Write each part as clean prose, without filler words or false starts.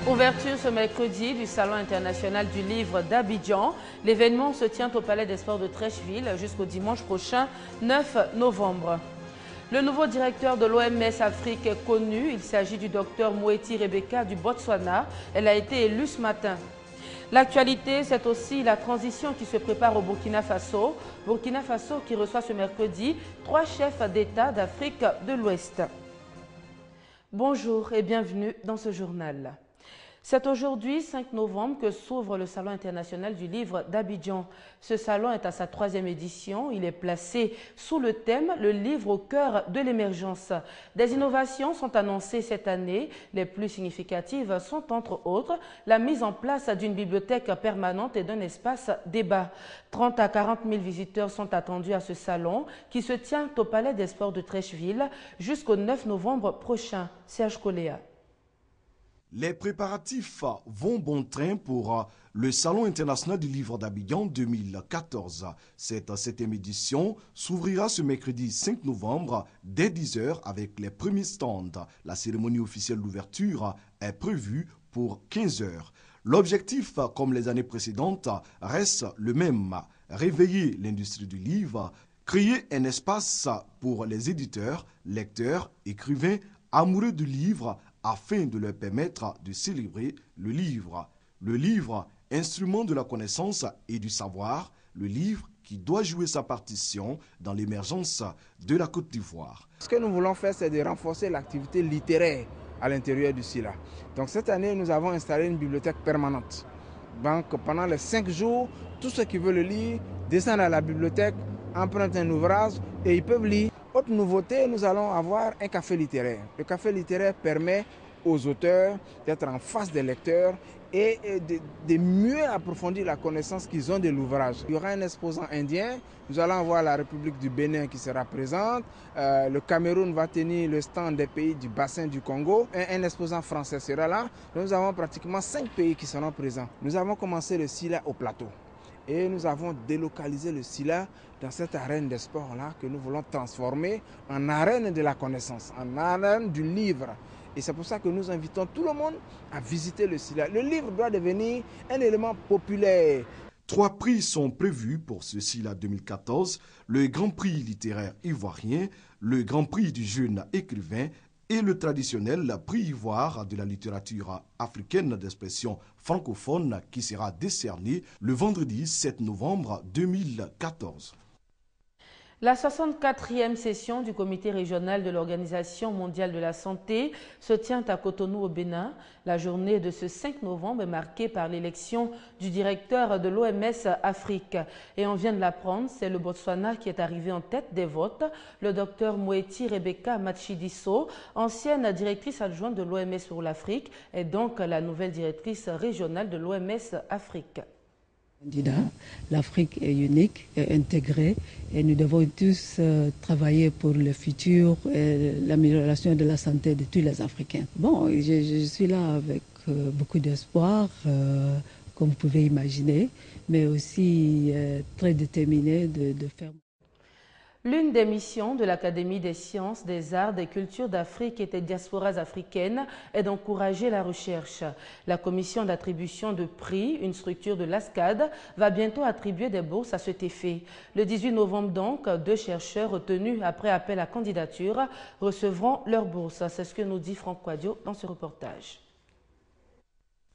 Ouverture ce mercredi du Salon international du livre d'Abidjan. L'événement se tient au Palais des Sports de Treichville jusqu'au dimanche prochain, 9 novembre. Le nouveau directeur de l'OMS Afrique est connu. Il s'agit du docteur Moeti Rebecca du Botswana. Elle a été élue ce matin. L'actualité, c'est aussi la transition qui se prépare au Burkina Faso. Burkina Faso qui reçoit ce mercredi 3 chefs d'État d'Afrique de l'Ouest. Bonjour et bienvenue dans ce journal. C'est aujourd'hui, 5 novembre, que s'ouvre le Salon international du livre d'Abidjan. Ce salon est à sa 3e édition. Il est placé sous le thème « Le livre au cœur de l'émergence ». Des innovations sont annoncées cette année. Les plus significatives sont, entre autres, la mise en place d'une bibliothèque permanente et d'un espace débat. 30 à 40 000 visiteurs sont attendus à ce salon qui se tient au Palais des Sports de Treichville jusqu'au 9 novembre prochain. Serge Coléa. Les préparatifs vont bon train pour le Salon international du livre d'Abidjan 2014. Cette 7e édition s'ouvrira ce mercredi 5 novembre dès 10 h avec les premiers stands. La cérémonie officielle d'ouverture est prévue pour 15 h. L'objectif, comme les années précédentes, reste le même: réveiller l'industrie du livre, créer un espace pour les éditeurs, lecteurs, écrivains, amoureux du livre, afin de leur permettre de célébrer le livre. Le livre, instrument de la connaissance et du savoir, le livre qui doit jouer sa partition dans l'émergence de la Côte d'Ivoire. Ce que nous voulons faire, c'est de renforcer l'activité littéraire à l'intérieur du SILA. Donc cette année, nous avons installé une bibliothèque permanente. Donc pendant les 5 jours, tous ceux qui veulent le lire descendent à la bibliothèque, empruntent un ouvrage et ils peuvent lire. Autre nouveauté, nous allons avoir un café littéraire. Le café littéraire permet aux auteurs d'être en face des lecteurs et de mieux approfondir la connaissance qu'ils ont de l'ouvrage. Il y aura un exposant indien, nous allons avoir la République du Bénin qui sera présente, le Cameroun va tenir le stand des pays du bassin du Congo, un exposant français sera là. Nous avons pratiquement 5 pays qui seront présents. Nous avons commencé le SILA au plateau. Et nous avons délocalisé le SILA dans cette arène des sports-là que nous voulons transformer en arène de la connaissance, en arène du livre. Et c'est pour ça que nous invitons tout le monde à visiter le SILA. Le livre doit devenir un élément populaire. 3 prix sont prévus pour ce SILA 2014, le Grand Prix littéraire ivoirien, le Grand Prix du jeune écrivain et le traditionnel prix ivoire de la littérature africaine d'expression francophone qui sera décerné le vendredi 7 novembre 2014. La 64e session du comité régional de l'Organisation mondiale de la santé se tient à Cotonou au Bénin. La journée de ce 5 novembre est marquée par l'élection du directeur de l'OMS Afrique. Et on vient de l'apprendre, c'est le Botswana qui est arrivé en tête des votes. Le docteur Moeti Rebecca Matshidiso, ancienne directrice adjointe de l'OMS pour l'Afrique, est donc la nouvelle directrice régionale de l'OMS Afrique. L'Afrique est unique et intégrée et nous devons tous travailler pour le futur et l'amélioration de la santé de tous les Africains. Bon, je suis là avec beaucoup d'espoir, comme vous pouvez imaginer, mais aussi très déterminée de faire. L'une des missions de l'Académie des sciences, des arts, des cultures d'Afrique et des diasporas africaines est d'encourager la recherche. La commission d'attribution de prix, une structure de l'ASCAD, va bientôt attribuer des bourses à cet effet. Le 18 novembre donc, 2 chercheurs retenus après appel à candidature recevront leur bourse. C'est ce que nous dit Franck Quadio dans ce reportage.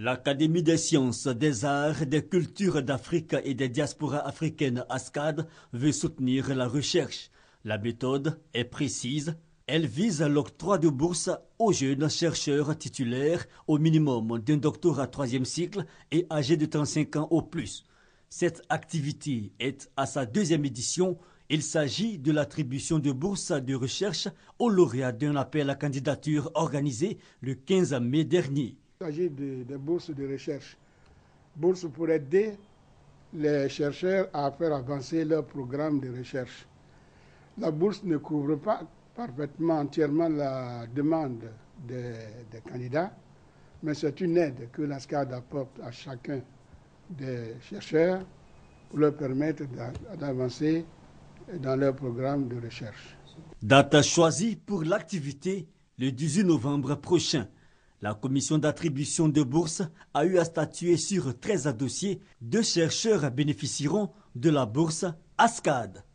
L'Académie des sciences, des arts, des cultures d'Afrique et des diasporas africaines ASCAD veut soutenir la recherche. La méthode est précise. Elle vise l'octroi de bourses aux jeunes chercheurs titulaires au minimum d'un doctorat 3e cycle et âgés de 35 ans au plus. Cette activité est à sa 2e édition. Il s'agit de l'attribution de bourses de recherche aux lauréats d'un appel à candidature organisé le 15 mai dernier. Il s'agit des bourses de recherche. Bourses pour aider les chercheurs à faire avancer leur programme de recherche. La bourse ne couvre pas parfaitement, entièrement la demande des candidats, mais c'est une aide que l'ASCAD apporte à chacun des chercheurs pour leur permettre d'avancer dans leur programme de recherche. Date choisie pour l'activité le 18 novembre prochain. La commission d'attribution de bourses a eu à statuer sur 13 dossiers. 2 chercheurs bénéficieront de la bourse ASCAD.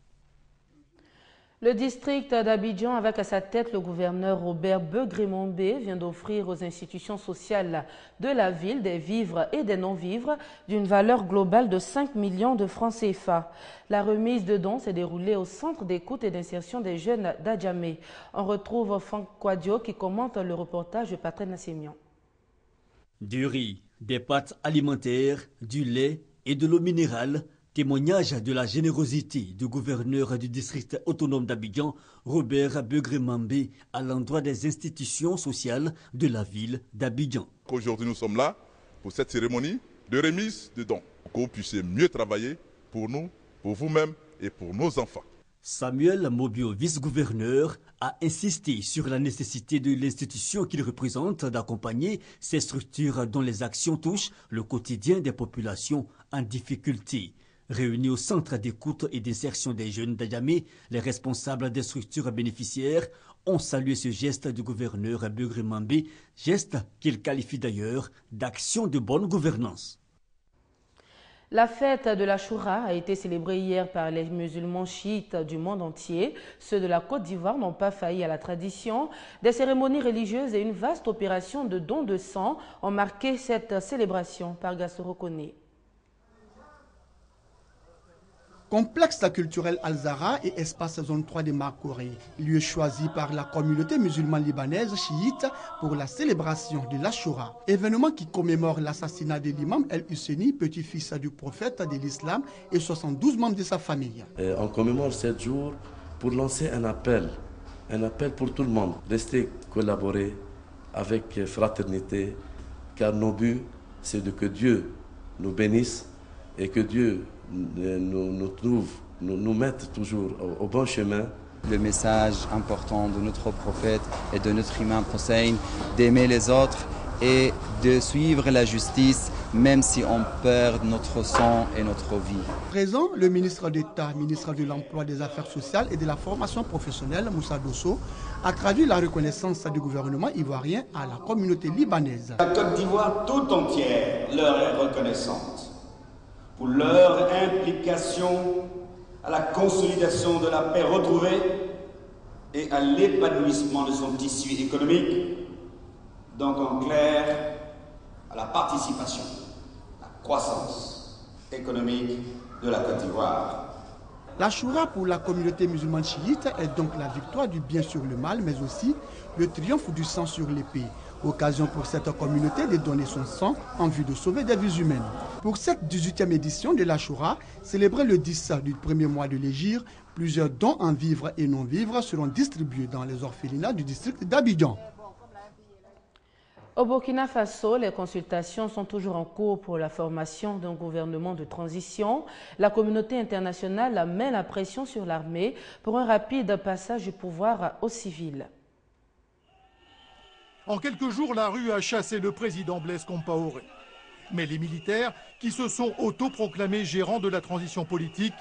Le district d'Abidjan, avec à sa tête le gouverneur Robert Begré-Mambé, vient d'offrir aux institutions sociales de la ville des vivres et des non-vivres d'une valeur globale de 5 millions de francs CFA. La remise de dons s'est déroulée au centre d'écoute et d'insertion des jeunes d'Adjamé. On retrouve Franck Kouadio qui commente le reportage de Patrick Nassemian. Du riz, des pâtes alimentaires, du lait et de l'eau minérale. Témoignage de la générosité du gouverneur du district autonome d'Abidjan, Robert Begré-Mambé, à l'endroit des institutions sociales de la ville d'Abidjan. Aujourd'hui, nous sommes là pour cette cérémonie de remise de dons, pour que vous puissiez mieux travailler pour nous, pour vous-même et pour nos enfants. Samuel Mobio, vice-gouverneur, a insisté sur la nécessité de l'institution qu'il représente d'accompagner ces structures dont les actions touchent le quotidien des populations en difficulté. Réunis au centre d'écoute et d'insertion des jeunes d'Adjamé, les responsables des structures bénéficiaires ont salué ce geste du gouverneur Begré-Mambé, geste qu'il qualifie d'ailleurs d'action de bonne gouvernance. La fête de l'Achoura a été célébrée hier par les musulmans chiites du monde entier. Ceux de la Côte d'Ivoire n'ont pas failli à la tradition. Des cérémonies religieuses et une vaste opération de don de sang ont marqué cette célébration par Gassoro Koné. Complexe culturel Al-Zahra et espace zone 3 de Marcoré, lieu choisi par la communauté musulmane libanaise chiite pour la célébration de l'Achoura, événement qui commémore l'assassinat de l'imam El-Husseini, petit-fils du prophète de l'islam, et 72 membres de sa famille. On commémore 7 jours pour lancer un appel pour tout le monde, rester collaborer avec fraternité, car nos buts, c'est de que Dieu nous bénisse et que Dieu nous mette toujours au bon chemin. Le message important de notre prophète et de notre imam Hussein, d'aimer les autres et de suivre la justice, même si on perd notre sang et notre vie. Présent, le ministre d'État, ministre de l'Emploi, des Affaires sociales et de la formation professionnelle, Moussa Dosso, a traduit la reconnaissance du gouvernement ivoirien à la communauté libanaise. La Côte d'Ivoire tout entière leur est reconnaissante pour leur implication à la consolidation de la paix retrouvée et à l'épanouissement de son tissu économique, donc en clair, à la participation, à la croissance économique de la Côte d'Ivoire. L'Achoura pour la communauté musulmane chiite est donc la victoire du bien sur le mal, mais aussi le triomphe du sang sur l'épée. Occasion pour cette communauté de donner son sang en vue de sauver des vies humaines. Pour cette 18e édition de l'Achoura, célébrée le 10 du premier mois de l'Hégire, plusieurs dons en vivres et non-vivres seront distribués dans les orphelinats du district d'Abidjan. Au Burkina Faso, les consultations sont toujours en cours pour la formation d'un gouvernement de transition. La communauté internationale met la pression sur l'armée pour un rapide passage du pouvoir aux civils. En quelques jours, la rue a chassé le président Blaise Compaoré. Mais les militaires, qui se sont autoproclamés gérants de la transition politique,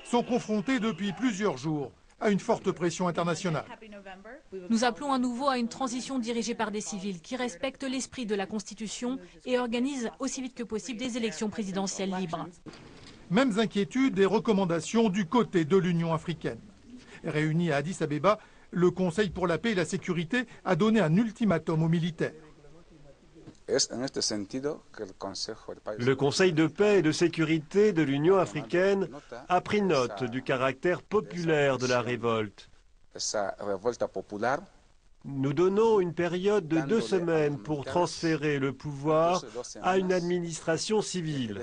sont confrontés depuis plusieurs jours à une forte pression internationale. Nous appelons à nouveau à une transition dirigée par des civils qui respectent l'esprit de la Constitution et organisent aussi vite que possible des élections présidentielles libres. Mêmes inquiétudes et recommandations du côté de l'Union africaine. Réunis à Addis Abeba, le Conseil pour la paix et la sécurité a donné un ultimatum aux militaires. Le Conseil de paix et de sécurité de l'Union africaine a pris note du caractère populaire de la révolte. Nous donnons une période de 2 semaines pour transférer le pouvoir à une administration civile.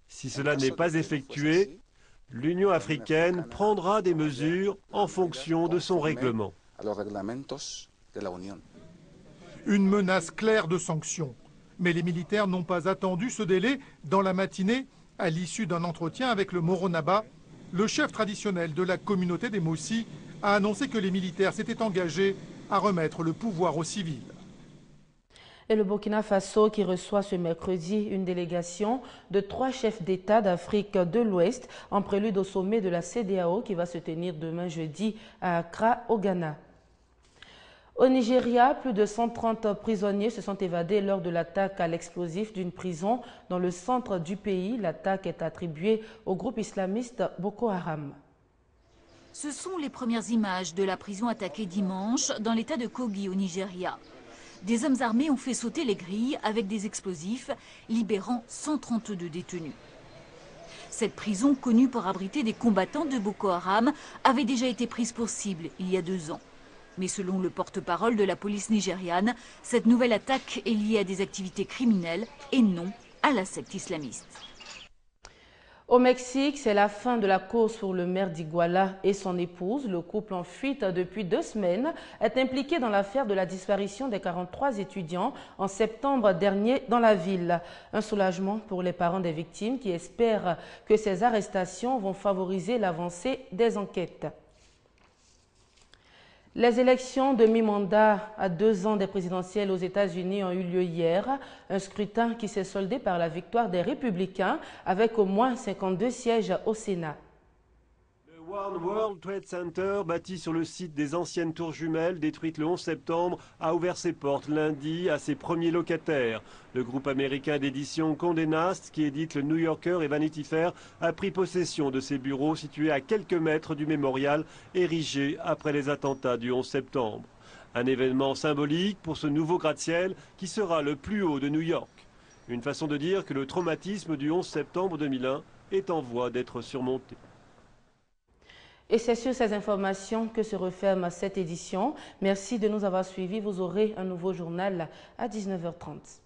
Si cela n'est pas effectué, l'Union africaine prendra des mesures en fonction de son règlement. Une menace claire de sanctions. Mais les militaires n'ont pas attendu ce délai. Dans la matinée, à l'issue d'un entretien avec le Moronaba, le chef traditionnel de la communauté des Mossi a annoncé que les militaires s'étaient engagés à remettre le pouvoir aux civils. Et le Burkina Faso qui reçoit ce mercredi une délégation de 3 chefs d'État d'Afrique de l'Ouest en prélude au sommet de la CEDEAO qui va se tenir demain jeudi à Accra, au Ghana. Au Nigeria, plus de 130 prisonniers se sont évadés lors de l'attaque à l'explosif d'une prison dans le centre du pays. L'attaque est attribuée au groupe islamiste Boko Haram. Ce sont les premières images de la prison attaquée dimanche dans l'état de Kogi au Nigeria. Des hommes armés ont fait sauter les grilles avec des explosifs, libérant 132 détenus. Cette prison, connue pour abriter des combattants de Boko Haram, avait déjà été prise pour cible il y a 2 ans. Mais selon le porte-parole de la police nigériane, cette nouvelle attaque est liée à des activités criminelles et non à la secte islamiste. Au Mexique, c'est la fin de la course pour le maire d'Iguala et son épouse. Le couple en fuite depuis 2 semaines est impliqué dans l'affaire de la disparition des 43 étudiants en septembre dernier dans la ville. Un soulagement pour les parents des victimes qui espèrent que ces arrestations vont favoriser l'avancée des enquêtes. Les élections de mi-mandat à 2 ans des présidentielles aux États-Unis ont eu lieu hier. Un scrutin qui s'est soldé par la victoire des Républicains avec au moins 52 sièges au Sénat. Le One World Trade Center, bâti sur le site des anciennes tours jumelles détruites le 11 septembre, a ouvert ses portes lundi à ses premiers locataires. Le groupe américain d'édition Condé Nast, qui édite le New Yorker et Vanity Fair, a pris possession de ses bureaux situés à quelques mètres du mémorial érigé après les attentats du 11 septembre. Un événement symbolique pour ce nouveau gratte-ciel qui sera le plus haut de New York. Une façon de dire que le traumatisme du 11 septembre 2001 est en voie d'être surmonté. Et c'est sur ces informations que se referme cette édition. Merci de nous avoir suivis. Vous aurez un nouveau journal à 19h30.